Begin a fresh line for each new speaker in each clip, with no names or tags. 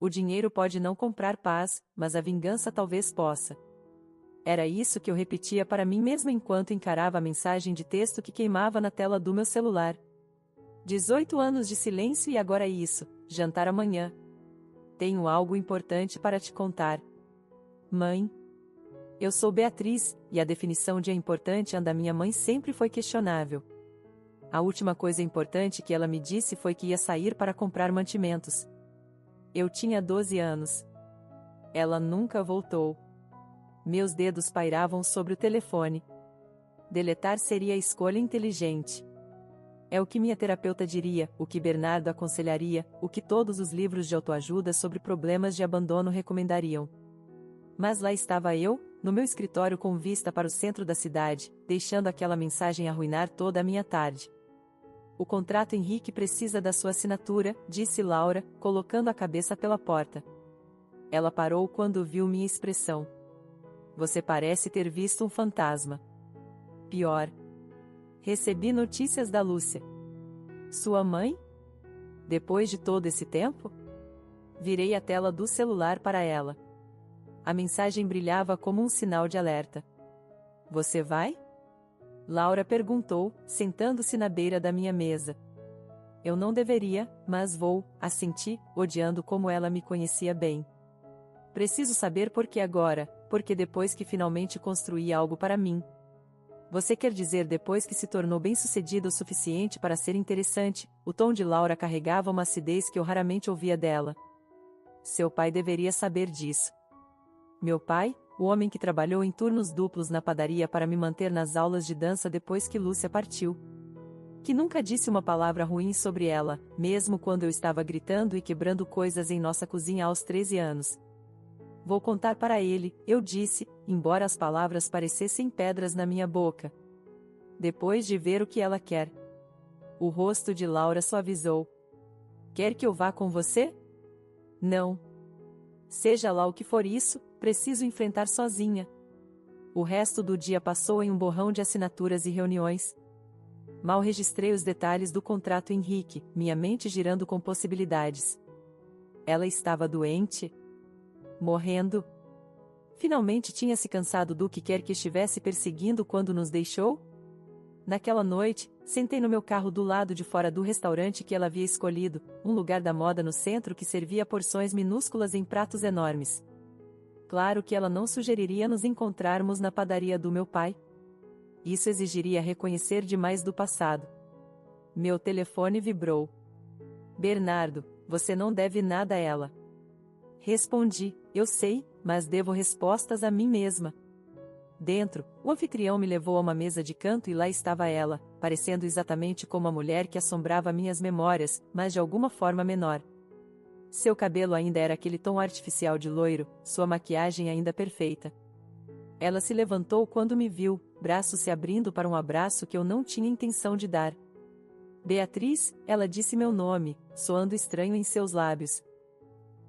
O dinheiro pode não comprar paz, mas a vingança talvez possa. Era isso que eu repetia para mim mesma enquanto encarava a mensagem de texto que queimava na tela do meu celular. 18 anos de silêncio e agora isso, jantar amanhã. Tenho algo importante para te contar. Mãe. Eu sou Beatriz, e a definição de importante da minha mãe sempre foi questionável. A última coisa importante que ela me disse foi que ia sair para comprar mantimentos. Eu tinha 12 anos. Ela nunca voltou. Meus dedos pairavam sobre o telefone. Deletar seria a escolha inteligente. É o que minha terapeuta diria, o que Bernardo aconselharia, o que todos os livros de autoajuda sobre problemas de abandono recomendariam. Mas lá estava eu, no meu escritório com vista para o centro da cidade, deixando aquela mensagem arruinar toda a minha tarde. O contrato Henrique precisa da sua assinatura, disse Laura, colocando a cabeça pela porta. Ela parou quando viu minha expressão. Você parece ter visto um fantasma. Pior. Recebi notícias da Lúcia. Sua mãe? Depois de todo esse tempo? Virei a tela do celular para ela. A mensagem brilhava como um sinal de alerta. Você vai? Laura perguntou, sentando-se na beira da minha mesa. Eu não deveria, mas vou, assenti, odiando como ela me conhecia bem. Preciso saber por que agora, porque depois que finalmente construí algo para mim. Você quer dizer depois que se tornou bem-sucedida o suficiente para ser interessante? O tom de Laura carregava uma acidez que eu raramente ouvia dela. Seu pai deveria saber disso. Meu pai, o homem que trabalhou em turnos duplos na padaria para me manter nas aulas de dança depois que Lúcia partiu. Que nunca disse uma palavra ruim sobre ela, mesmo quando eu estava gritando e quebrando coisas em nossa cozinha aos 13 anos. Vou contar para ele, eu disse, embora as palavras parecessem pedras na minha boca. Depois de ver o que ela quer. O rosto de Laura suavizou. Quer que eu vá com você? Não. Seja lá o que for isso, preciso enfrentar sozinha. O resto do dia passou em um borrão de assinaturas e reuniões. Mal registrei os detalhes do contrato Henrique, minha mente girando com possibilidades. Ela estava doente? Morrendo? Finalmente tinha se cansado do que quer que estivesse perseguindo quando nos deixou? Naquela noite, sentei no meu carro do lado de fora do restaurante que ela havia escolhido, um lugar da moda no centro que servia porções minúsculas em pratos enormes. Claro que ela não sugeriria nos encontrarmos na padaria do meu pai. Isso exigiria reconhecer demais do passado. Meu telefone vibrou. Bernardo, você não deve nada a ela. Respondi, eu sei, mas devo respostas a mim mesma. Dentro, o anfitrião me levou a uma mesa de canto e lá estava ela, parecendo exatamente como a mulher que assombrava minhas memórias, mas de alguma forma menor. Seu cabelo ainda era aquele tom artificial de loiro, sua maquiagem ainda perfeita. Ela se levantou quando me viu, braços se abrindo para um abraço que eu não tinha intenção de dar. Beatriz, ela disse meu nome, soando estranho em seus lábios.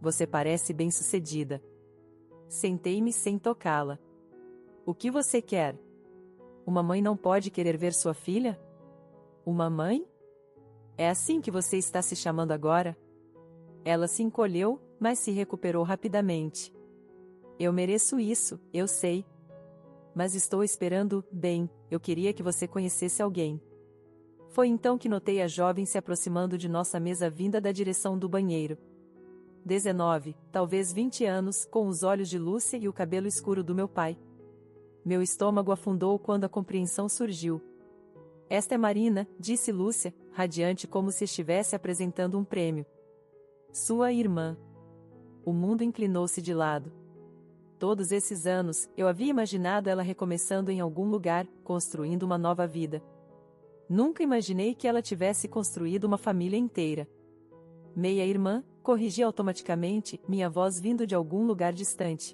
Você parece bem-sucedida. Sentei-me sem tocá-la. O que você quer? Uma mãe não pode querer ver sua filha? Uma mãe? É assim que você está se chamando agora? Ela se encolheu, mas se recuperou rapidamente. Eu mereço isso, eu sei. Mas estou esperando, bem, eu queria que você conhecesse alguém. Foi então que notei a jovem se aproximando de nossa mesa vinda da direção do banheiro. 19, talvez 20 anos, com os olhos de Lúcia e o cabelo escuro do meu pai. Meu estômago afundou quando a compreensão surgiu. Esta é Marina, disse Lúcia, radiante como se estivesse apresentando um prêmio. Sua irmã. O mundo inclinou-se de lado. Todos esses anos, eu havia imaginado ela recomeçando em algum lugar, construindo uma nova vida. Nunca imaginei que ela tivesse construído uma família inteira. Meia-irmã, corrigi automaticamente, minha voz vindo de algum lugar distante.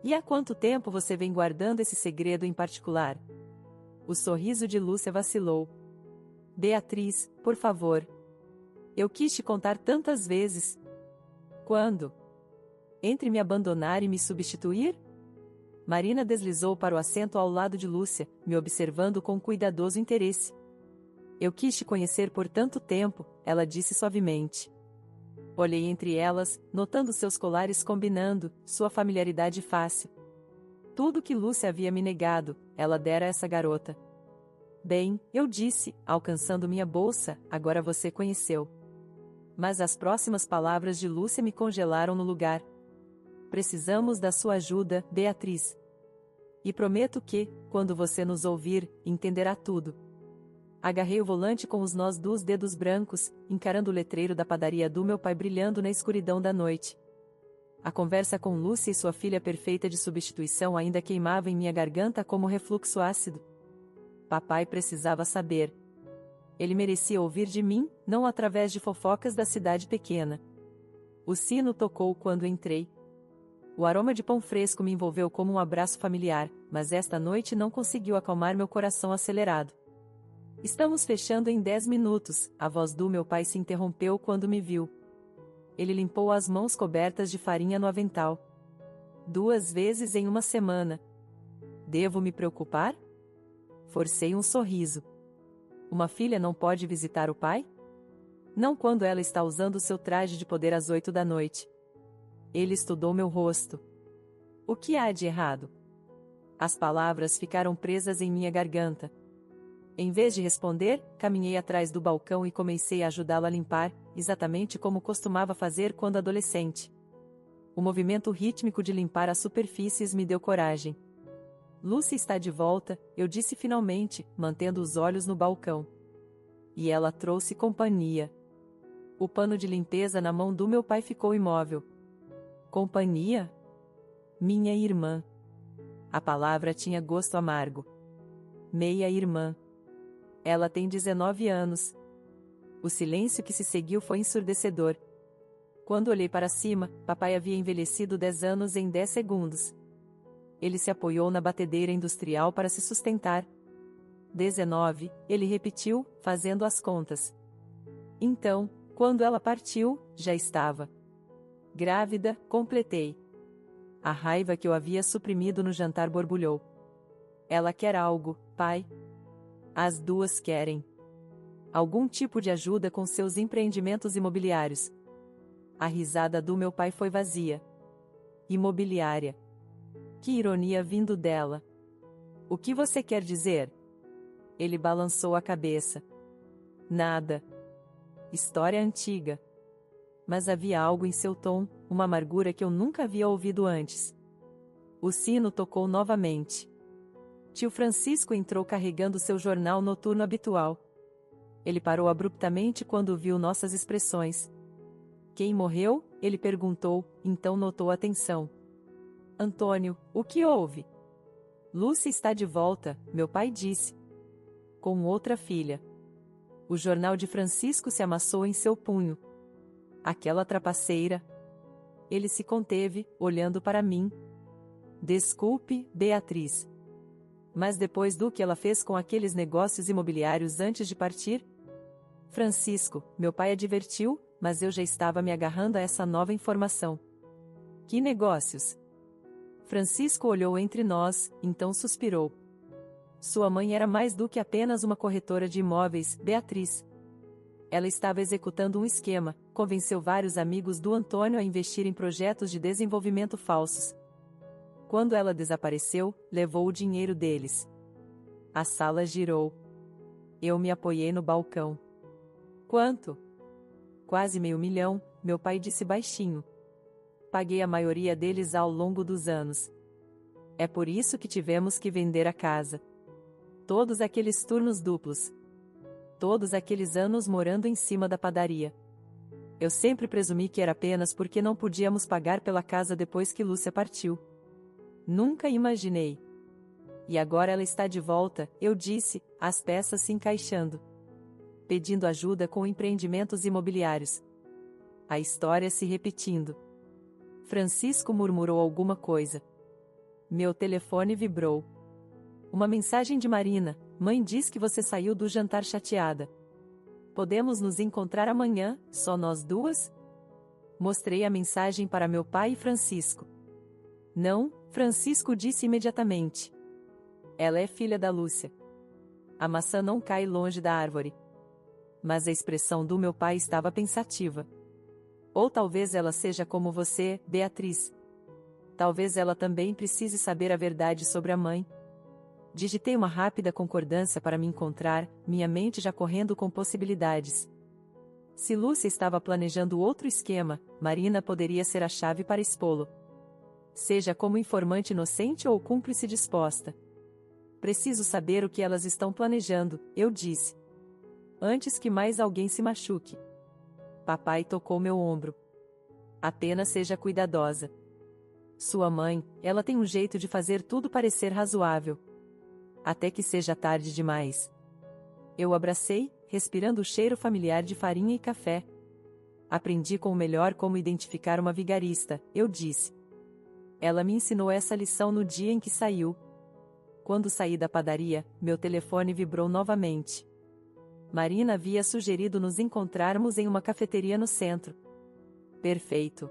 E há quanto tempo você vem guardando esse segredo em particular? O sorriso de Lúcia vacilou. Beatriz, por favor. Eu quis te contar tantas vezes. Quando? Entre me abandonar e me substituir? Marina deslizou para o assento ao lado de Lúcia, me observando com cuidadoso interesse. Eu quis te conhecer por tanto tempo, ela disse suavemente. Olhei entre elas, notando seus colares combinando, sua familiaridade fácil. Tudo que Lúcia havia me negado, ela dera a essa garota. Bem, eu disse, alcançando minha bolsa, agora você conheceu. Mas as próximas palavras de Lúcia me congelaram no lugar. Precisamos da sua ajuda, Beatriz. E prometo que, quando você nos ouvir, entenderá tudo. Agarrei o volante com os nós dos dedos brancos, encarando o letreiro da padaria do meu pai brilhando na escuridão da noite. A conversa com Lúcia e sua filha perfeita de substituição ainda queimava em minha garganta como refluxo ácido. Papai precisava saber. Ele merecia ouvir de mim, não através de fofocas da cidade pequena. O sino tocou quando entrei. O aroma de pão fresco me envolveu como um abraço familiar, mas esta noite não conseguiu acalmar meu coração acelerado. Estamos fechando em 10 minutos, a voz do meu pai se interrompeu quando me viu. Ele limpou as mãos cobertas de farinha no avental. 2 vezes em uma semana. Devo me preocupar? Forcei um sorriso. Uma filha não pode visitar o pai? Não quando ela está usando seu traje de poder às 8 da noite. Ele estudou meu rosto. O que há de errado? As palavras ficaram presas em minha garganta. Em vez de responder, caminhei atrás do balcão e comecei a ajudá-lo a limpar, exatamente como costumava fazer quando adolescente. O movimento rítmico de limpar as superfícies me deu coragem. Lúcia está de volta, eu disse finalmente, mantendo os olhos no balcão. E ela trouxe companhia. O pano de limpeza na mão do meu pai ficou imóvel. Companhia? Minha irmã. A palavra tinha gosto amargo. Meia-irmã. Ela tem 19 anos. O silêncio que se seguiu foi ensurdecedor. Quando olhei para cima, papai havia envelhecido 10 anos em 10 segundos. Ele se apoiou na batedeira industrial para se sustentar. 19, ele repetiu, fazendo as contas. Então, quando ela partiu, já estava grávida, completei. A raiva que eu havia suprimido no jantar borbulhou. Ela quer algo, pai. As duas querem. Algum tipo de ajuda com seus empreendimentos imobiliários. A risada do meu pai foi vazia. Imobiliária. Que ironia vindo dela. O que você quer dizer? Ele balançou a cabeça. Nada. História antiga. Mas havia algo em seu tom, uma amargura que eu nunca havia ouvido antes. O sino tocou novamente. Tio Francisco entrou carregando seu jornal noturno habitual. Ele parou abruptamente quando viu nossas expressões. Quem morreu? Ele perguntou, então notou a tensão. Antônio, o que houve? Lúcia está de volta, meu pai disse. Com outra filha. O jornal de Francisco se amassou em seu punho. Aquela trapaceira. Ele se conteve, olhando para mim. Desculpe, Beatriz. Mas depois do que ela fez com aqueles negócios imobiliários antes de partir? Francisco, meu pai advertiu, mas eu já estava me agarrando a essa nova informação. Que negócios? Francisco olhou entre nós, então suspirou. Sua mãe era mais do que apenas uma corretora de imóveis, Beatriz. Ela estava executando um esquema, convenceu vários amigos do Antônio a investir em projetos de desenvolvimento falsos. Quando ela desapareceu, levou o dinheiro deles. A sala girou. Eu me apoiei no balcão. Quanto? Quase $500 mil, meu pai disse baixinho. Paguei a maioria deles ao longo dos anos. É por isso que tivemos que vender a casa. Todos aqueles turnos duplos. Todos aqueles anos morando em cima da padaria. Eu sempre presumi que era apenas porque não podíamos pagar pela casa depois que Lúcia partiu. Nunca imaginei. E agora ela está de volta, eu disse, as peças se encaixando. Pedindo ajuda com empreendimentos imobiliários. A história se repetindo. Francisco murmurou alguma coisa. Meu telefone vibrou. Uma mensagem de Marina: mãe diz que você saiu do jantar chateada. Podemos nos encontrar amanhã, só nós duas? Mostrei a mensagem para meu pai e Francisco. Não, Francisco disse imediatamente. Ela é filha da Lúcia. A maçã não cai longe da árvore. Mas a expressão do meu pai estava pensativa. Ou talvez ela seja como você, Beatriz. Talvez ela também precise saber a verdade sobre a mãe. Digitei uma rápida concordância para me encontrar, minha mente já correndo com possibilidades. Se Lúcia estava planejando outro esquema, Marina poderia ser a chave para expô-lo. Seja como informante inocente ou cúmplice disposta. Preciso saber o que elas estão planejando, eu disse. Antes que mais alguém se machuque. Papai tocou meu ombro. Apenas seja cuidadosa. Sua mãe, ela tem um jeito de fazer tudo parecer razoável. Até que seja tarde demais. Eu o abracei, respirando o cheiro familiar de farinha e café. Aprendi com o melhor como identificar uma vigarista, eu disse. Ela me ensinou essa lição no dia em que saiu. Quando saí da padaria, meu telefone vibrou novamente. Marina havia sugerido nos encontrarmos em uma cafeteria no centro. Perfeito.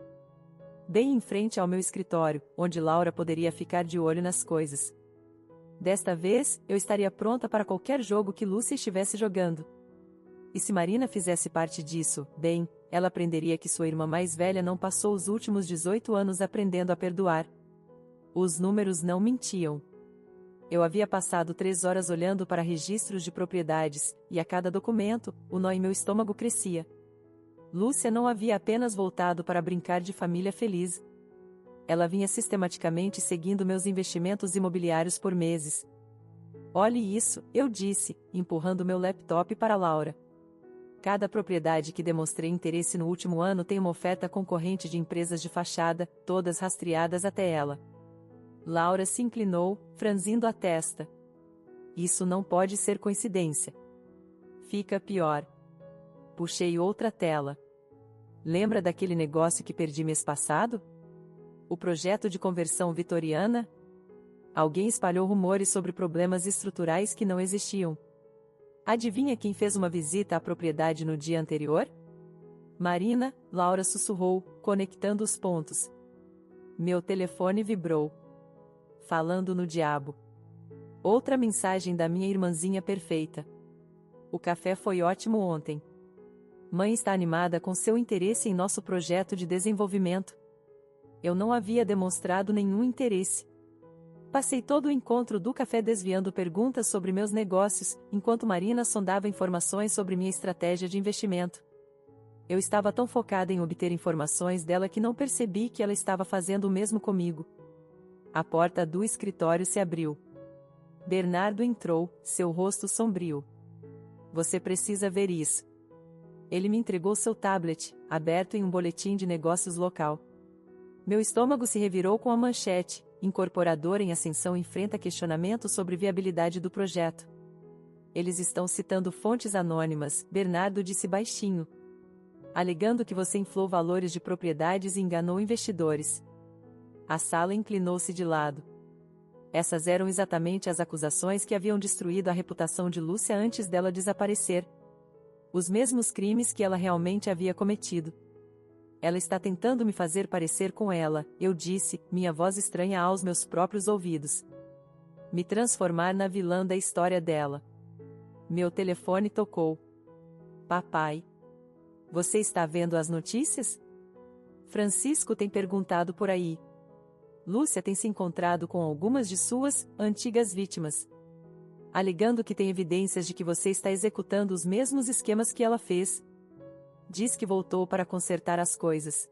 Bem em frente ao meu escritório, onde Laura poderia ficar de olho nas coisas. Desta vez, eu estaria pronta para qualquer jogo que Lúcia estivesse jogando. E se Marina fizesse parte disso, bem, ela aprenderia que sua irmã mais velha não passou os últimos 18 anos aprendendo a perdoar. Os números não mentiam. Eu havia passado 3 horas olhando para registros de propriedades, e a cada documento, o nó em meu estômago crescia. Lúcia não havia apenas voltado para brincar de família feliz. Ela vinha sistematicamente seguindo meus investimentos imobiliários por meses. Olhe isso, eu disse, empurrando meu laptop para Laura. Cada propriedade que demonstrei interesse no último ano tem uma oferta concorrente de empresas de fachada, todas rastreadas até ela. Laura se inclinou, franzindo a testa. Isso não pode ser coincidência. Fica pior. Puxei outra tela. Lembra daquele negócio que perdi mês passado? O projeto de conversão vitoriana? Alguém espalhou rumores sobre problemas estruturais que não existiam. Adivinha quem fez uma visita à propriedade no dia anterior? Marina, Laura sussurrou, conectando os pontos. Meu telefone vibrou. Falando no diabo. Outra mensagem da minha irmãzinha perfeita. O café foi ótimo ontem. Mãe está animada com seu interesse em nosso projeto de desenvolvimento. Eu não havia demonstrado nenhum interesse. Passei todo o encontro do café desviando perguntas sobre meus negócios, enquanto Marina sondava informações sobre minha estratégia de investimento. Eu estava tão focada em obter informações dela que não percebi que ela estava fazendo o mesmo comigo. A porta do escritório se abriu. Bernardo entrou, seu rosto sombrio. Você precisa ver isso. Ele me entregou seu tablet, aberto em um boletim de negócios local. Meu estômago se revirou com a manchete: incorporador em ascensão enfrenta questionamento sobre viabilidade do projeto. Eles estão citando fontes anônimas, Bernardo disse baixinho. Alegando que você inflou valores de propriedades e enganou investidores. A sala inclinou-se de lado. Essas eram exatamente as acusações que haviam destruído a reputação de Lúcia antes dela desaparecer. Os mesmos crimes que ela realmente havia cometido. Ela está tentando me fazer parecer com ela, eu disse, minha voz estranha aos meus próprios ouvidos. Me transformar na vilã da história dela. Meu telefone tocou. Papai. Você está vendo as notícias? Francisco tem perguntado por aí. Lúcia tem se encontrado com algumas de suas antigas vítimas. Alegando que tem evidências de que você está executando os mesmos esquemas que ela fez. Diz que voltou para consertar as coisas.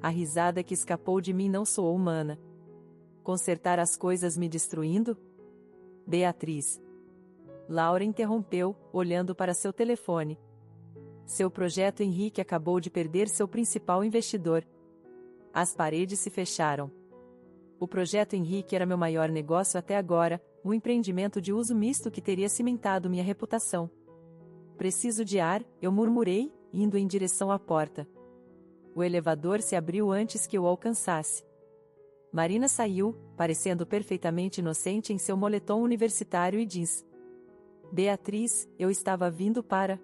A risada que escapou de mim não soou humana. Consertar as coisas me destruindo? Beatriz. Laura interrompeu, olhando para seu telefone. Seu projeto Henrique acabou de perder seu principal investidor. As paredes se fecharam. O projeto Henrique era meu maior negócio até agora, um empreendimento de uso misto que teria cimentado minha reputação. Preciso de ar, eu murmurei, indo em direção à porta. O elevador se abriu antes que eu o alcançasse. Marina saiu, parecendo perfeitamente inocente em seu moletom universitário e jeans. Beatriz, eu estava vindo para...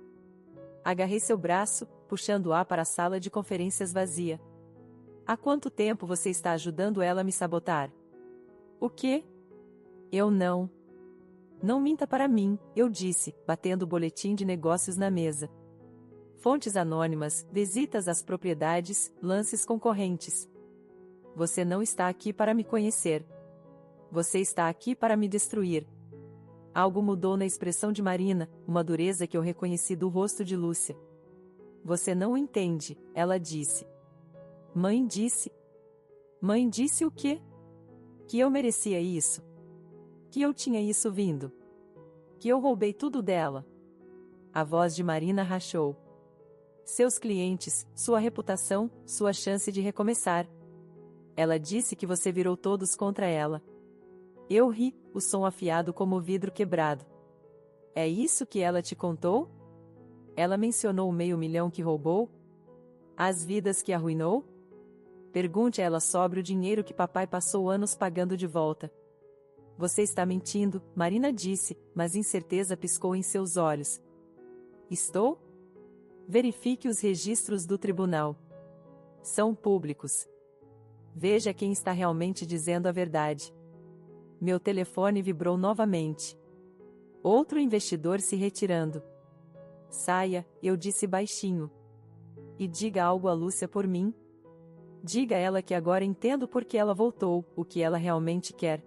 Agarrei seu braço, puxando-a para a sala de conferências vazia. Há quanto tempo você está ajudando ela a me sabotar? O quê? Eu não. Não minta para mim, eu disse, batendo o boletim de negócios na mesa. Fontes anônimas, visitas às propriedades, lances concorrentes. Você não está aqui para me conhecer. Você está aqui para me destruir. Algo mudou na expressão de Marina, uma dureza que eu reconheci do rosto de Lúcia. Você não entende, ela disse. Mãe disse. Mãe disse o quê? Que eu merecia isso. Que eu tinha isso vindo. Que eu roubei tudo dela. A voz de Marina rachou. Seus clientes, sua reputação, sua chance de recomeçar. Ela disse que você virou todos contra ela. Eu ri, o som afiado como vidro quebrado. É isso que ela te contou? Ela mencionou o 500.000 que roubou? As vidas que arruinou? Pergunte a ela sobre o dinheiro que papai passou anos pagando de volta. Você está mentindo, Marina disse, mas incerteza piscou em seus olhos. Estou? Verifique os registros do tribunal. São públicos. Veja quem está realmente dizendo a verdade. Meu telefone vibrou novamente. Outro investidor se retirando. Saia, eu disse baixinho. E diga algo a Lúcia por mim. Diga a ela que agora entendo por que ela voltou, o que ela realmente quer.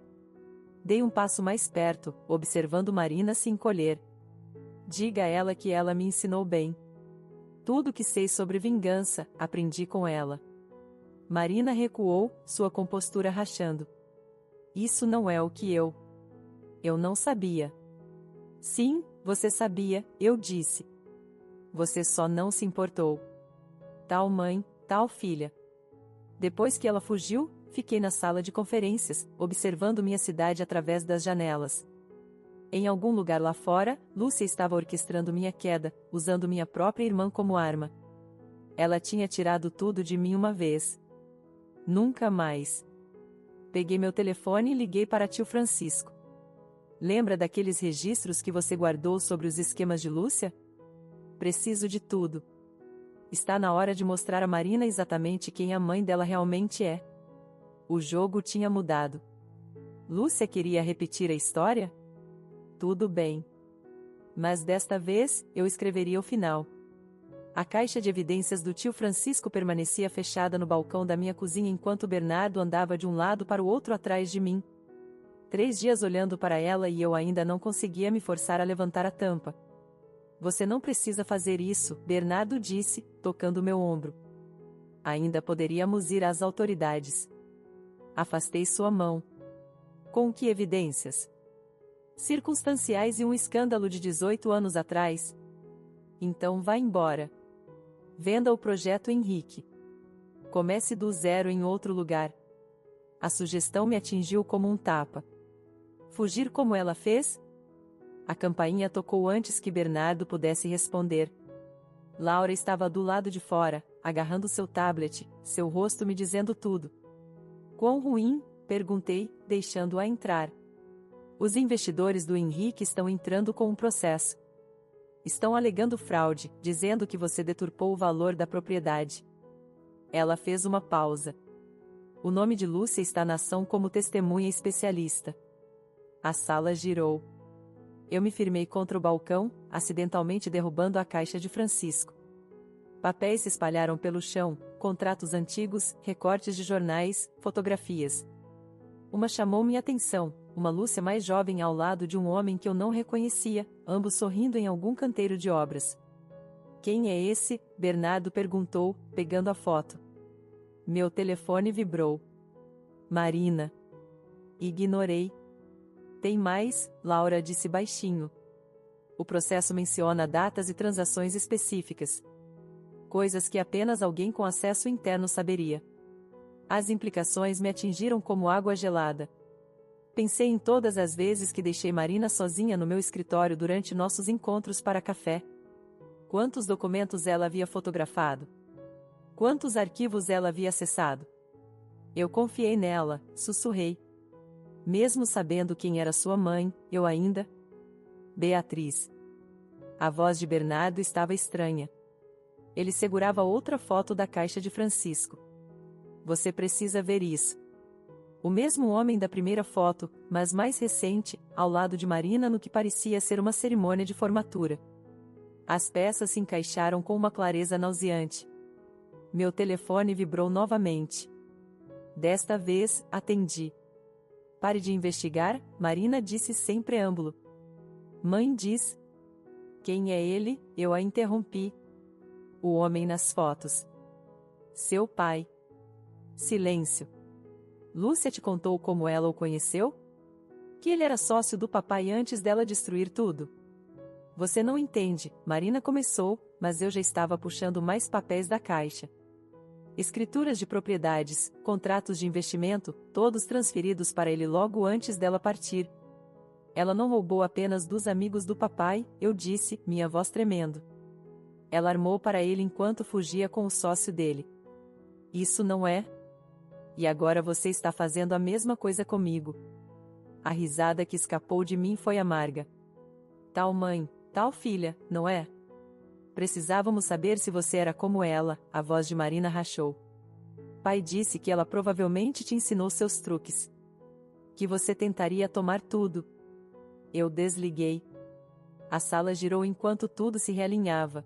Dei um passo mais perto, observando Marina se encolher. Diga a ela que ela me ensinou bem. Tudo que sei sobre vingança, aprendi com ela. Marina recuou, sua compostura rachando. Isso não é o que eu não sabia. Sim, você sabia, eu disse. Você só não se importou. Tal mãe, tal filha. Depois que ela fugiu, fiquei na sala de conferências, observando minha cidade através das janelas. Em algum lugar lá fora, Lúcia estava orquestrando minha queda, usando minha própria irmã como arma. Ela tinha tirado tudo de mim uma vez. Nunca mais. Peguei meu telefone e liguei para tio Francisco. Lembra daqueles registros que você guardou sobre os esquemas de Lúcia? Preciso de tudo. Está na hora de mostrar a Marina exatamente quem a mãe dela realmente é. O jogo tinha mudado. Lúcia queria repetir a história? Tudo bem. Mas desta vez, eu escreveria o final. A caixa de evidências do tio Francisco permanecia fechada no balcão da minha cozinha enquanto Bernardo andava de um lado para o outro atrás de mim. 3 dias olhando para ela e eu ainda não conseguia me forçar a levantar a tampa. Você não precisa fazer isso, Bernardo disse, tocando meu ombro. Ainda poderíamos ir às autoridades. Afastei sua mão. Com que evidências? Circunstanciais e um escândalo de 18 anos atrás. Então vá embora. Venda o projeto Henrique. Comece do zero em outro lugar. A sugestão me atingiu como um tapa. Fugir como ela fez? A campainha tocou antes que Bernardo pudesse responder. Laura estava do lado de fora, agarrando seu tablet, seu rosto me dizendo tudo. Quão ruim? Perguntei, deixando-a entrar. Os investidores do Henrique estão entrando com um processo. Estão alegando fraude, dizendo que você deturpou o valor da propriedade. Ela fez uma pausa. O nome de Lúcia está na ação como testemunha especialista. A sala girou. Eu me firmei contra o balcão, acidentalmente derrubando a caixa de Francisco. Papéis se espalharam pelo chão, contratos antigos, recortes de jornais, fotografias. Uma chamou minha atenção, uma Lúcia mais jovem ao lado de um homem que eu não reconhecia, ambos sorrindo em algum canteiro de obras. Quem é esse? Bernardo perguntou, pegando a foto. Meu telefone vibrou. Marina. Ignorei. Tem mais, Laura disse baixinho. O processo menciona datas e transações específicas. Coisas que apenas alguém com acesso interno saberia. As implicações me atingiram como água gelada. Pensei em todas as vezes que deixei Marina sozinha no meu escritório durante nossos encontros para café. Quantos documentos ela havia fotografado? Quantos arquivos ela havia acessado? Eu confiei nela, sussurrei. Mesmo sabendo quem era sua mãe, eu ainda... Beatriz. A voz de Bernardo estava estranha. Ele segurava outra foto da caixa de Francisco. Você precisa ver isso. O mesmo homem da primeira foto, mas mais recente, ao lado de Marina no que parecia ser uma cerimônia de formatura. As peças se encaixaram com uma clareza nauseante. Meu telefone vibrou novamente. Desta vez, atendi. Pare de investigar, Marina disse sem preâmbulo. Mãe diz. Quem é ele? Eu a interrompi. O homem nas fotos. Seu pai. Silêncio. Lúcia te contou como ela o conheceu? Que ele era sócio do papai antes dela destruir tudo. Você não entende, Marina começou, mas eu já estava puxando mais papéis da caixa. Escrituras de propriedades, contratos de investimento, todos transferidos para ele logo antes dela partir. Ela não roubou apenas dos amigos do papai, eu disse, minha voz tremendo. Ela armou para ele enquanto fugia com o sócio dele. Isso não é? E agora você está fazendo a mesma coisa comigo. A risada que escapou de mim foi amarga. Tal mãe, tal filha, não é? Precisávamos saber se você era como ela, a voz de Marina rachou. Pai disse que ela provavelmente te ensinou seus truques. Que você tentaria tomar tudo. Eu desliguei. A sala girou enquanto tudo se realinhava.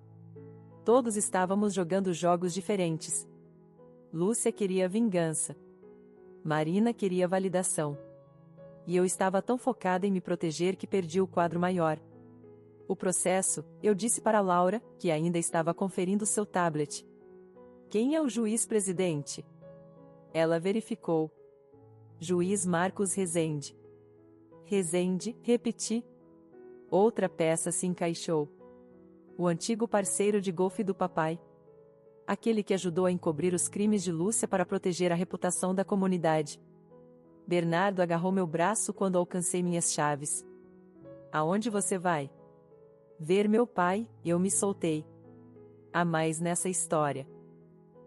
Todos estávamos jogando jogos diferentes. Lúcia queria vingança. Marina queria validação. E eu estava tão focada em me proteger que perdi o quadro maior. O processo, eu disse para Laura, que ainda estava conferindo seu tablet. Quem é o juiz-presidente? Ela verificou. Juiz Marcos Rezende. Rezende, repeti. Outra peça se encaixou. O antigo parceiro de golfe do papai. Aquele que ajudou a encobrir os crimes de Lúcia para proteger a reputação da comunidade. Bernardo agarrou meu braço quando alcancei minhas chaves. Aonde você vai? Ver meu pai, eu me soltei. Há mais nessa história.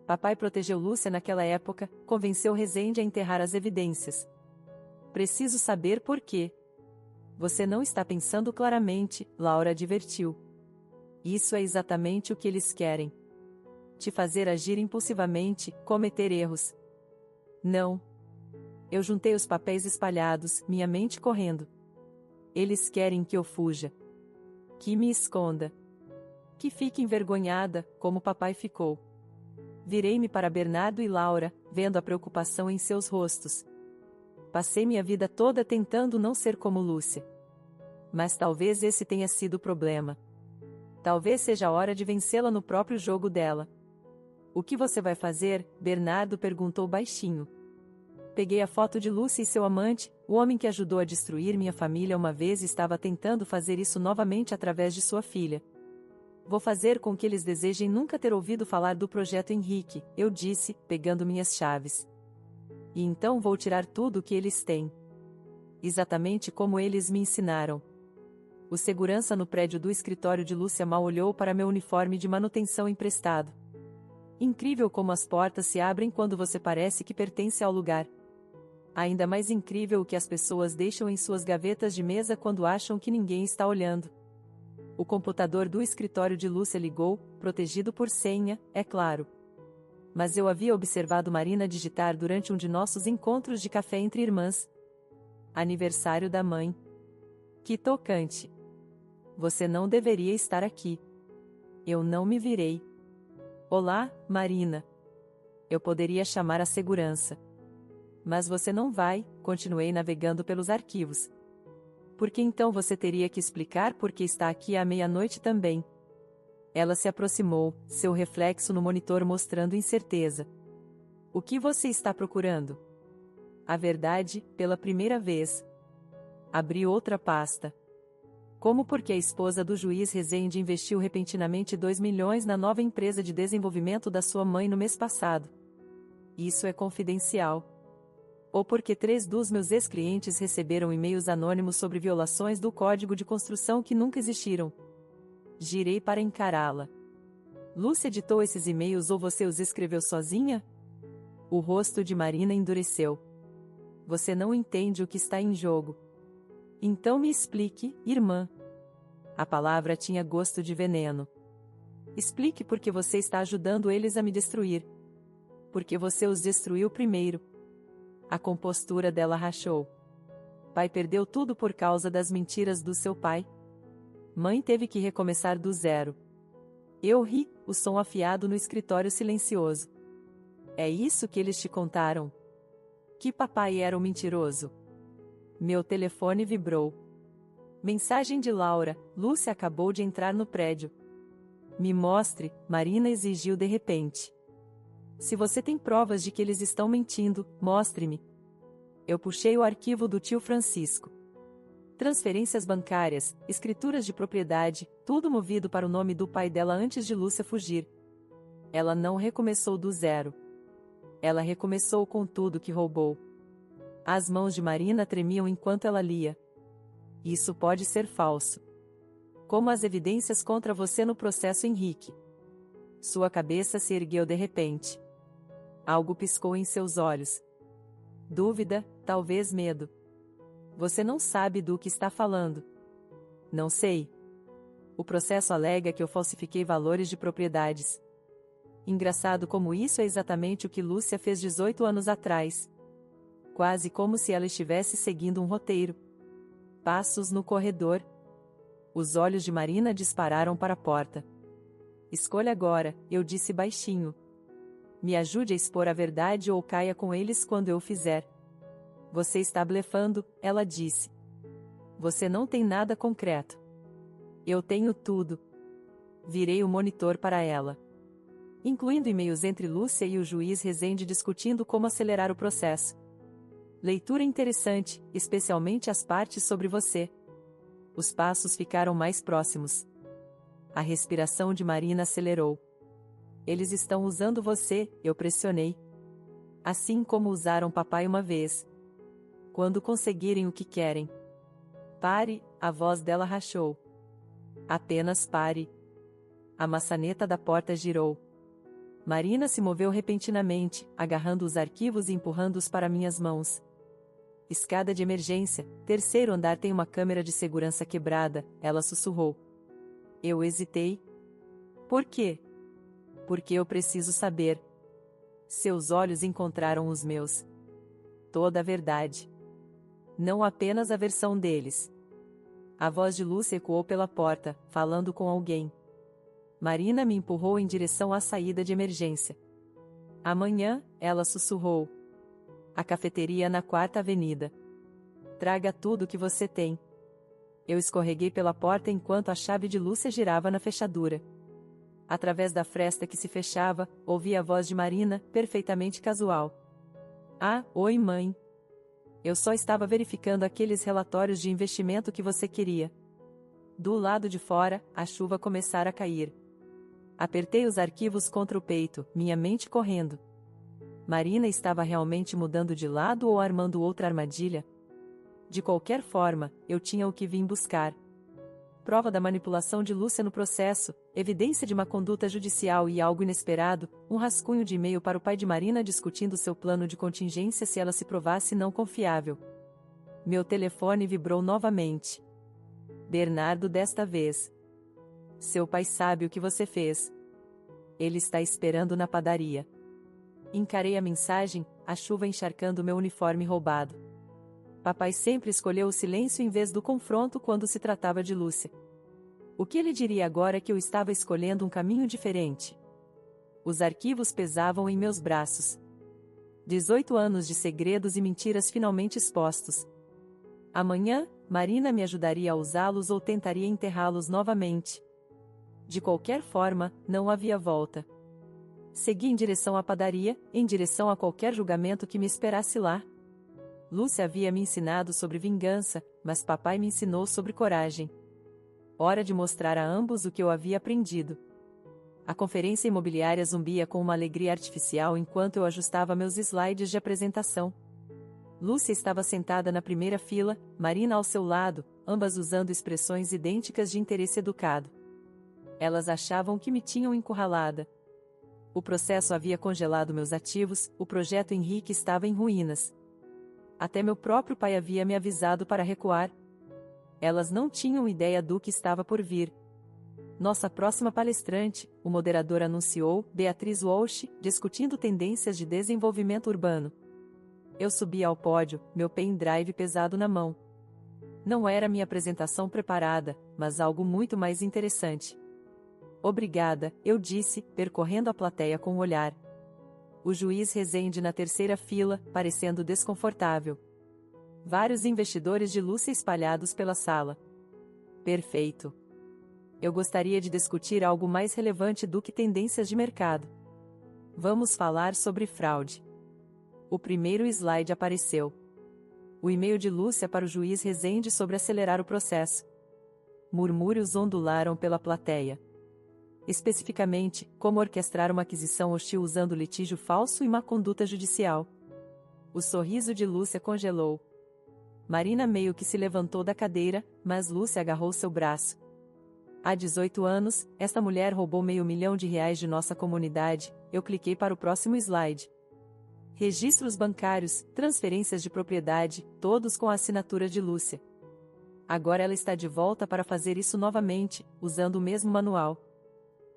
Papai protegeu Lúcia naquela época, convenceu Rezende a enterrar as evidências. Preciso saber por quê. Você não está pensando claramente, Laura advertiu. Isso é exatamente o que eles querem. Te fazer agir impulsivamente, cometer erros. Não. Eu juntei os papéis espalhados, minha mente correndo. Eles querem que eu fuja. Que me esconda. Que fique envergonhada, como papai ficou. Virei-me para Bernardo e Laura, vendo a preocupação em seus rostos. Passei minha vida toda tentando não ser como Lúcia. Mas talvez esse tenha sido o problema. Talvez seja a hora de vencê-la no próprio jogo dela. O que você vai fazer? Bernardo perguntou baixinho. Peguei a foto de Lúcia e seu amante, o homem que ajudou a destruir minha família uma vez e estava tentando fazer isso novamente através de sua filha. Vou fazer com que eles desejem nunca ter ouvido falar do projeto Henrique, eu disse, pegando minhas chaves. E então vou tirar tudo o que eles têm. Exatamente como eles me ensinaram. O segurança no prédio do escritório de Lúcia mal olhou para meu uniforme de manutenção emprestado. Incrível como as portas se abrem quando você parece que pertence ao lugar. Ainda mais incrível o que as pessoas deixam em suas gavetas de mesa quando acham que ninguém está olhando. O computador do escritório de Lúcia ligou, protegido por senha, é claro. Mas eu havia observado Marina digitar durante um de nossos encontros de café entre irmãs. Aniversário da mãe. Que tocante. Você não deveria estar aqui. Eu não me virei. Olá, Marina. Eu poderia chamar a segurança. Mas você não vai, continuei navegando pelos arquivos. Por que então você teria que explicar por que está aqui à meia-noite também? Ela se aproximou, seu reflexo no monitor mostrando incerteza. O que você está procurando? A verdade, pela primeira vez. Abri outra pasta. Como porque a esposa do juiz Rezende investiu repentinamente 2 milhões na nova empresa de desenvolvimento da sua mãe no mês passado. Isso é confidencial. Ou porque 3 dos meus ex-clientes receberam e-mails anônimos sobre violações do código de construção que nunca existiram. Girei para encará-la. Lúcia editou esses e-mails ou você os escreveu sozinha? O rosto de Marina endureceu. Você não entende o que está em jogo. Então me explique, irmã. A palavra tinha gosto de veneno. Explique por que você está ajudando eles a me destruir. Porque você os destruiu primeiro. A compostura dela rachou. Pai perdeu tudo por causa das mentiras do seu pai. Mãe teve que recomeçar do zero. Eu ri, o som afiado no escritório silencioso. É isso que eles te contaram? Que papai era um mentiroso? Meu telefone vibrou. Mensagem de Laura: Lúcia acabou de entrar no prédio. Me mostre, Marina exigiu de repente. Se você tem provas de que eles estão mentindo, mostre-me. Eu puxei o arquivo do tio Francisco. Transferências bancárias, escrituras de propriedade, tudo movido para o nome do pai dela antes de Lúcia fugir. Ela não recomeçou do zero. Ela recomeçou com tudo que roubou. As mãos de Marina tremiam enquanto ela lia. Isso pode ser falso. Como as evidências contra você no processo Henrique. Sua cabeça se ergueu de repente. Algo piscou em seus olhos. Dúvida, talvez medo. Você não sabe do que está falando. Não sei. O processo alega que eu falsifiquei valores de propriedades. Engraçado como isso é exatamente o que Lúcia fez 18 anos atrás. Quase como se ela estivesse seguindo um roteiro. Passos no corredor. Os olhos de Marina dispararam para a porta. Escolha agora, eu disse baixinho. Me ajude a expor a verdade ou caia com eles quando eu fizer. Você está blefando, ela disse. Você não tem nada concreto. Eu tenho tudo. Virei o monitor para ela. Incluindo e-mails entre Lúcia e o juiz Rezende discutindo como acelerar o processo. Leitura interessante, especialmente as partes sobre você. Os passos ficaram mais próximos. A respiração de Marina acelerou. Eles estão usando você, eu pressionei. Assim como usaram papai uma vez. Quando conseguirem o que querem. Pare, a voz dela rachou. Apenas pare. A maçaneta da porta girou. Marina se moveu repentinamente, agarrando os arquivos e empurrando-os para minhas mãos. Escada de emergência, terceiro andar tem uma câmera de segurança quebrada, ela sussurrou. Eu hesitei. Por quê? Porque eu preciso saber. Seus olhos encontraram os meus. Toda a verdade. Não apenas a versão deles. A voz de Lúcia ecoou pela porta, falando com alguém. Marina me empurrou em direção à saída de emergência. Amanhã, ela sussurrou. A cafeteria na 4ª Avenida. Traga tudo o que você tem. Eu escorreguei pela porta enquanto a chave de Lúcia girava na fechadura. Através da fresta que se fechava, ouvi a voz de Marina, perfeitamente casual. Ah, oi mãe. Eu só estava verificando aqueles relatórios de investimento que você queria. Do lado de fora, a chuva começara a cair. Apertei os arquivos contra o peito, minha mente correndo. Marina estava realmente mudando de lado ou armando outra armadilha? De qualquer forma, eu tinha o que vim buscar. Prova da manipulação de Lúcia no processo, evidência de uma conduta judicial e algo inesperado, um rascunho de e-mail para o pai de Marina discutindo seu plano de contingência se ela se provasse não confiável. Meu telefone vibrou novamente. Bernardo desta vez. Seu pai sabe o que você fez. Ele está esperando na padaria. Encarei a mensagem, a chuva encharcando meu uniforme roubado. Papai sempre escolheu o silêncio em vez do confronto quando se tratava de Lúcia. O que ele diria agora que eu estava escolhendo um caminho diferente? Os arquivos pesavam em meus braços. 18 anos de segredos e mentiras finalmente expostos. Amanhã, Marina me ajudaria a usá-los ou tentaria enterrá-los novamente. De qualquer forma, não havia volta. Segui em direção à padaria, em direção a qualquer julgamento que me esperasse lá. Lúcia havia me ensinado sobre vingança, mas papai me ensinou sobre coragem. Hora de mostrar a ambos o que eu havia aprendido. A conferência imobiliária zumbia com uma alegria artificial enquanto eu ajustava meus slides de apresentação. Lúcia estava sentada na primeira fila, Marina ao seu lado, ambas usando expressões idênticas de interesse educado. Elas achavam que me tinham encurralada. O processo havia congelado meus ativos, o projeto Henrique estava em ruínas. Até meu próprio pai havia me avisado para recuar. Elas não tinham ideia do que estava por vir. Nossa próxima palestrante, o moderador anunciou, Beatriz Walsh, discutindo tendências de desenvolvimento urbano. Eu subi ao pódio, meu pendrive pesado na mão. Não era minha apresentação preparada, mas algo muito mais interessante. Obrigada, eu disse, percorrendo a plateia com o olhar. O juiz Rezende na terceira fila, parecendo desconfortável. Vários investidores de Lúcia espalhados pela sala. Perfeito. Eu gostaria de discutir algo mais relevante do que tendências de mercado. Vamos falar sobre fraude. O primeiro slide apareceu. O e-mail de Lúcia para o juiz Rezende sobre acelerar o processo. Murmúrios ondularam pela plateia. Especificamente, como orquestrar uma aquisição hostil usando litígio falso e má conduta judicial. O sorriso de Lúcia congelou. Marina meio que se levantou da cadeira, mas Lúcia agarrou seu braço. Há 18 anos, esta mulher roubou R$500 mil de nossa comunidade. Eu cliquei para o próximo slide. Registros bancários, transferências de propriedade, todos com a assinatura de Lúcia. Agora ela está de volta para fazer isso novamente, usando o mesmo manual.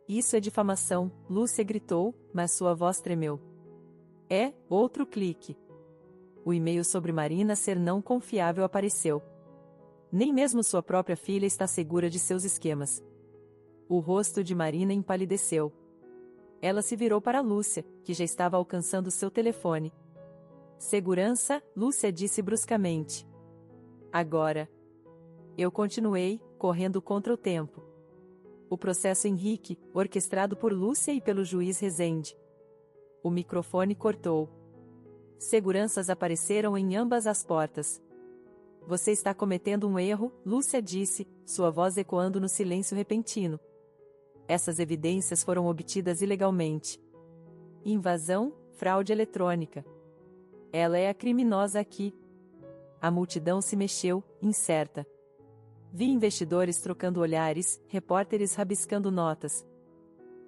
Isso é difamação, Lúcia gritou, mas sua voz tremeu. Outro clique. O e-mail sobre Marina ser não confiável apareceu. Nem mesmo sua própria filha está segura de seus esquemas. O rosto de Marina empalideceu. Ela se virou para Lúcia, que já estava alcançando seu telefone. Segurança, Lúcia disse bruscamente. Agora. Eu continuei, correndo contra o tempo. O processo Henrique, orquestrado por Lúcia e pelo juiz Rezende. O microfone cortou. Seguranças apareceram em ambas as portas. Você está cometendo um erro, Lúcia disse, sua voz ecoando no silêncio repentino. Essas evidências foram obtidas ilegalmente. Invasão, fraude eletrônica. Ela é a criminosa aqui. A multidão se mexeu, incerta. Vi investidores trocando olhares, repórteres rabiscando notas.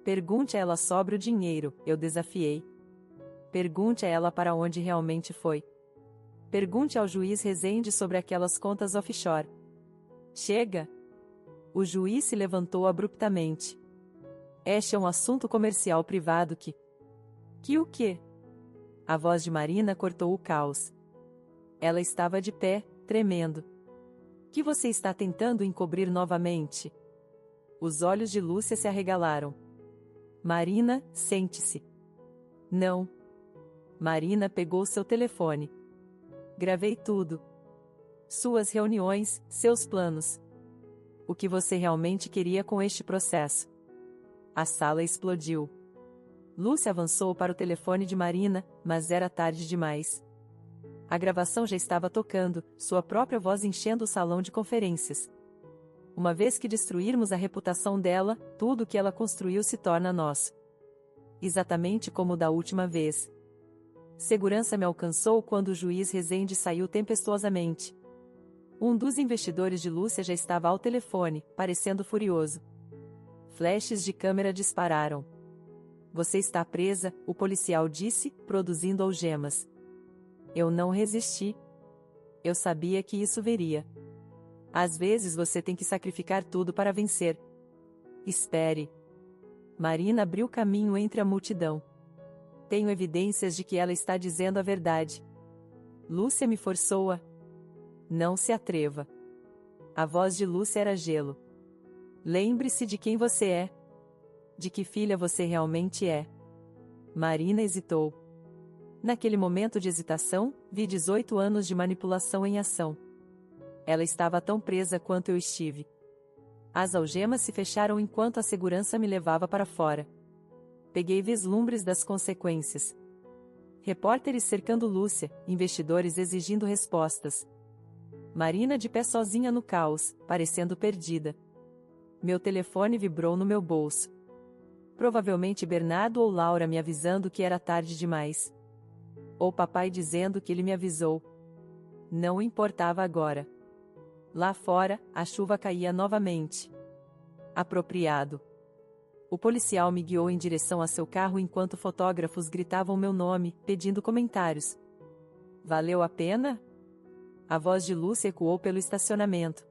Pergunte a ela sobre o dinheiro, eu desafiei. Pergunte a ela para onde realmente foi. Pergunte ao juiz Rezende sobre aquelas contas offshore. Chega! O juiz se levantou abruptamente. Este é um assunto comercial privado que... Que o quê? A voz de Marina cortou o caos. Ela estava de pé, tremendo. Que você está tentando encobrir novamente? Os olhos de Lúcia se arregalaram. Marina, sente-se. Não. Marina pegou seu telefone. Gravei tudo. Suas reuniões, seus planos. O que você realmente queria com este processo? A sala explodiu. Lúcia avançou para o telefone de Marina, mas era tarde demais. A gravação já estava tocando, sua própria voz enchendo o salão de conferências. Uma vez que destruirmos a reputação dela, tudo o que ela construiu se torna nosso. Exatamente como da última vez. Segurança me alcançou quando o juiz Rezende saiu tempestuosamente. Um dos investidores de Lúcia já estava ao telefone, parecendo furioso. Flashes de câmera dispararam. Você está presa, o policial disse, produzindo algemas. Eu não resisti. Eu sabia que isso viria. Às vezes você tem que sacrificar tudo para vencer. Espere. Marina abriu caminho entre a multidão. Tenho evidências de que ela está dizendo a verdade. Lúcia me forçou a... Não se atreva. A voz de Lúcia era gelo. Lembre-se de quem você é. De que filha você realmente é. Marina hesitou. Naquele momento de hesitação, vi 18 anos de manipulação em ação. Ela estava tão presa quanto eu estive. As algemas se fecharam enquanto a segurança me levava para fora. Peguei vislumbres das consequências. Repórteres cercando Lúcia, investidores exigindo respostas. Marina de pé sozinha no caos, parecendo perdida. Meu telefone vibrou no meu bolso. Provavelmente Bernardo ou Laura me avisando que era tarde demais. Ou papai dizendo que ele me avisou. Não importava agora. Lá fora, a chuva caía novamente. Apropriado. O policial me guiou em direção a seu carro enquanto fotógrafos gritavam meu nome, pedindo comentários. Valeu a pena? A voz de Lúcia ecoou pelo estacionamento.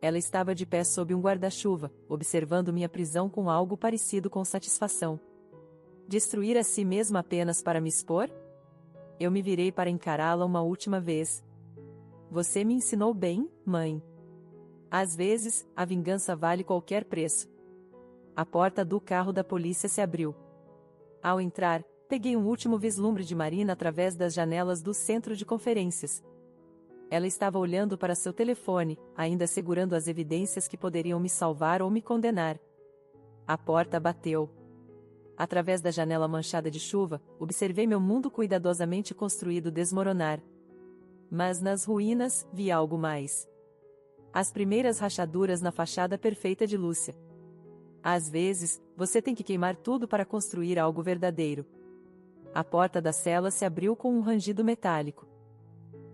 Ela estava de pé sob um guarda-chuva, observando minha prisão com algo parecido com satisfação. Destruir a si mesma apenas para me expor? Eu me virei para encará-la uma última vez. Você me ensinou bem, mãe. Às vezes, a vingança vale qualquer preço. A porta do carro da polícia se abriu. Ao entrar, peguei um último vislumbre de Marina através das janelas do centro de conferências. Ela estava olhando para seu telefone, ainda segurando as evidências que poderiam me salvar ou me condenar. A porta bateu. Através da janela manchada de chuva, observei meu mundo cuidadosamente construído desmoronar. Mas nas ruínas, vi algo mais. As primeiras rachaduras na fachada perfeita de Lúcia. Às vezes, você tem que queimar tudo para construir algo verdadeiro. A porta da cela se abriu com um rangido metálico.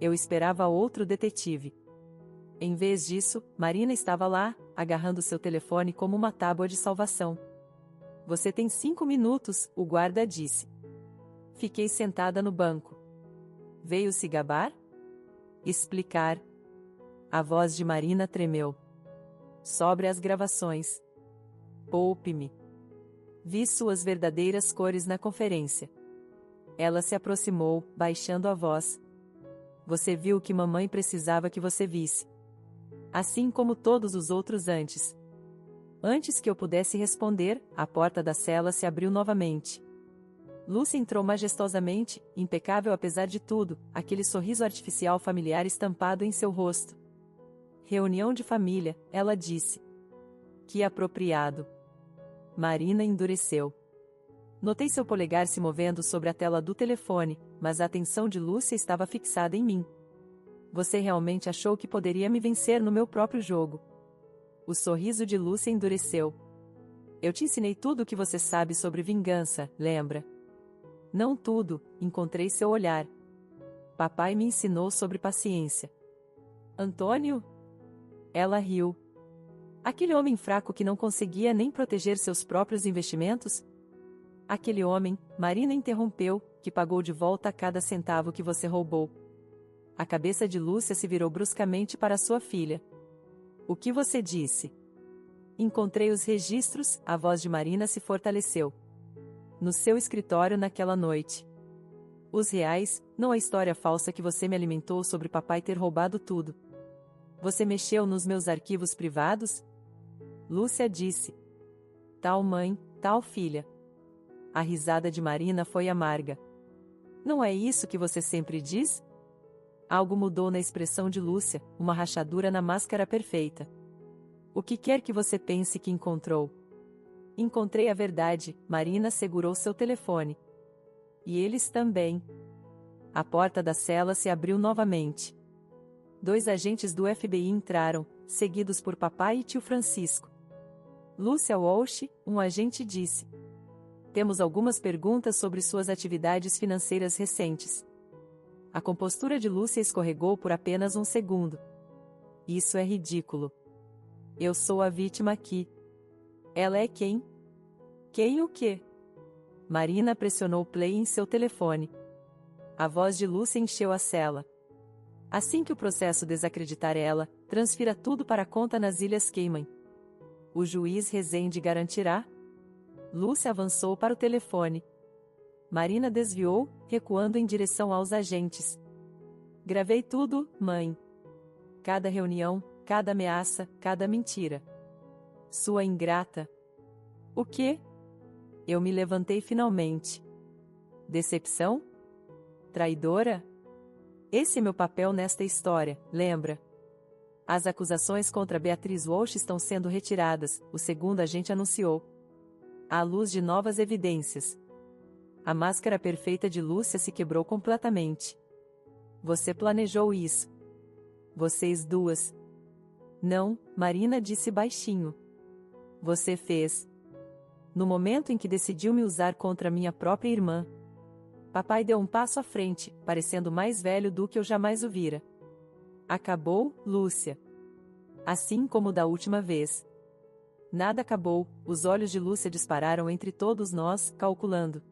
Eu esperava outro detetive. Em vez disso, Marina estava lá, agarrando seu telefone como uma tábua de salvação. Você tem 5 minutos, o guarda disse. Fiquei sentada no banco. Veio se gabar? Explicar. A voz de Marina tremeu. Sobre as gravações. Poupe-me. Vi suas verdadeiras cores na conferência. Ela se aproximou, baixando a voz. Você viu o que mamãe precisava que você visse. Assim como todos os outros antes. Antes que eu pudesse responder, a porta da cela se abriu novamente. Lúcia entrou majestosamente, impecável apesar de tudo, aquele sorriso artificial familiar estampado em seu rosto. Reunião de família, ela disse. Que apropriado. Marina endureceu. Notei seu polegar se movendo sobre a tela do telefone, mas a atenção de Lúcia estava fixada em mim. Você realmente achou que poderia me vencer no meu próprio jogo? O sorriso de Lúcia endureceu. Eu te ensinei tudo o que você sabe sobre vingança, lembra? Não tudo, encontrei seu olhar. Papai me ensinou sobre paciência. Antônio? Ela riu. Aquele homem fraco que não conseguia nem proteger seus próprios investimentos? Aquele homem, Marina interrompeu, que pagou de volta a cada centavo que você roubou. A cabeça de Lúcia se virou bruscamente para sua filha. O que você disse? Encontrei os registros, a voz de Marina se fortaleceu. No seu escritório naquela noite. Os reais, não a história falsa que você me alimentou sobre papai ter roubado tudo. Você mexeu nos meus arquivos privados? Lúcia disse. Tal mãe, tal filha. A risada de Marina foi amarga. Não é isso que você sempre diz? Algo mudou na expressão de Lúcia, uma rachadura na máscara perfeita. O que quer que você pense que encontrou? Encontrei a verdade, Marina segurou seu telefone. E eles também. A porta da cela se abriu novamente. 2 agentes do FBI entraram, seguidos por papai e tio Francisco. Lúcia Walsh, um agente disse. Temos algumas perguntas sobre suas atividades financeiras recentes. A compostura de Lúcia escorregou por apenas um segundo. Isso é ridículo. Eu sou a vítima aqui. Ela é quem? Quem o quê? Marina pressionou play em seu telefone. A voz de Lúcia encheu a cela. Assim que o processo desacreditar ela, transfira tudo para a conta nas Ilhas Cayman. O juiz Rezende garantirá? Lúcia avançou para o telefone. Marina desviou, recuando em direção aos agentes. Gravei tudo, mãe. Cada reunião, cada ameaça, cada mentira. Sua ingrata. O quê? Eu me levantei finalmente. Decepção? Traidora? Esse é meu papel nesta história, lembra? As acusações contra Beatriz Walsh estão sendo retiradas, o segundo agente anunciou. À luz de novas evidências. A máscara perfeita de Lúcia se quebrou completamente. Você planejou isso. Vocês duas. Não, Marina disse baixinho. Você fez. No momento em que decidiu me usar contra minha própria irmã. Papai deu um passo à frente, parecendo mais velho do que eu jamais o vira. Acabou, Lúcia. Assim como da última vez. Nada acabou, os olhos de Lúcia dispararam entre todos nós, calculando.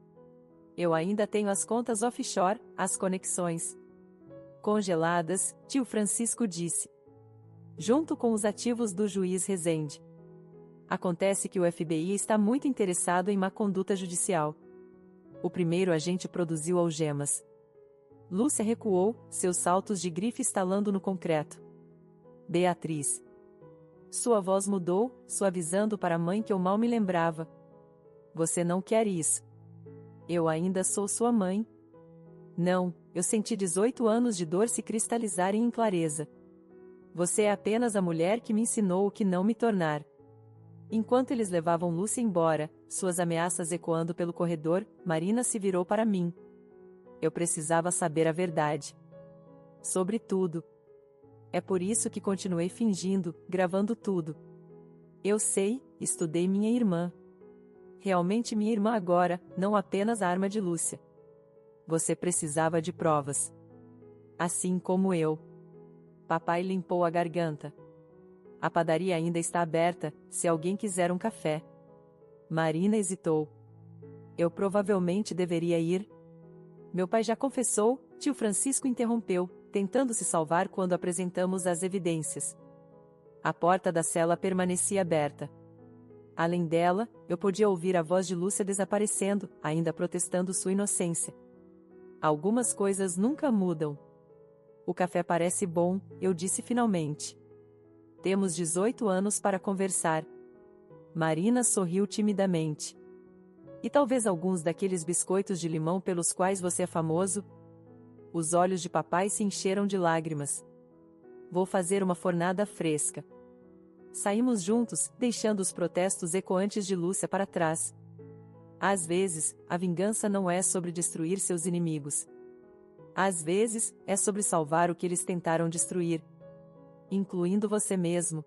Eu ainda tenho as contas offshore, as conexões congeladas, tio Francisco disse. Junto com os ativos do juiz Rezende. Acontece que o FBI está muito interessado em má conduta judicial. O primeiro agente produziu algemas. Lúcia recuou, seus saltos de grife estalando no concreto. Beatriz. Sua voz mudou, suavizando para a mãe que eu mal me lembrava. Você não quer isso. Eu ainda sou sua mãe. Não, eu senti 18 anos de dor se cristalizarem em clareza. Você é apenas a mulher que me ensinou o que não me tornar. Enquanto eles levavam Lúcia embora, suas ameaças ecoando pelo corredor, Marina se virou para mim. Eu precisava saber a verdade. Sobre tudo. É por isso que continuei fingindo, gravando tudo. Eu sei, estudei minha irmã. Realmente minha irmã agora, não apenas a arma de Lúcia. Você precisava de provas. Assim como eu. Papai limpou a garganta. A padaria ainda está aberta, se alguém quiser um café. Marina hesitou. Eu provavelmente deveria ir. Meu pai já confessou, tio Francisco interrompeu, tentando se salvar quando apresentamos as evidências. A porta da cela permanecia aberta. Além dela, eu podia ouvir a voz de Lúcia desaparecendo, ainda protestando sua inocência. Algumas coisas nunca mudam. O café parece bom, eu disse finalmente. Temos 18 anos para conversar. Marina sorriu timidamente. E talvez alguns daqueles biscoitos de limão pelos quais você é famoso? Os olhos de papai se encheram de lágrimas. Vou fazer uma fornada fresca. Saímos juntos, deixando os protestos ecoantes de Lúcia para trás. Às vezes, a vingança não é sobre destruir seus inimigos. Às vezes, é sobre salvar o que eles tentaram destruir. Incluindo você mesmo.